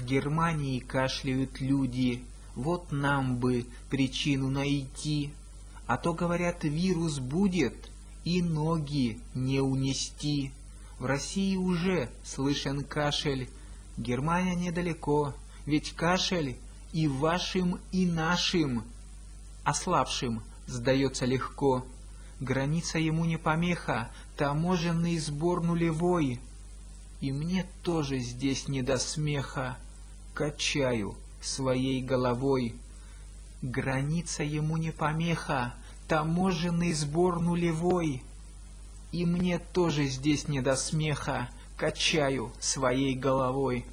Германии кашляют люди, вот нам бы причину найти. А то, говорят, вирус будет, и ноги не унести. В России уже слышен кашель, Германия недалеко, ведь кашель и вашим, и нашим. Ослабшим сдается легко, граница ему не помеха, таможенный сбор нулевой. И мне тоже здесь не до смеха, качаю своей головой. Граница ему не помеха, таможенный сбор нулевой. И мне тоже здесь не до смеха, качаю своей головой.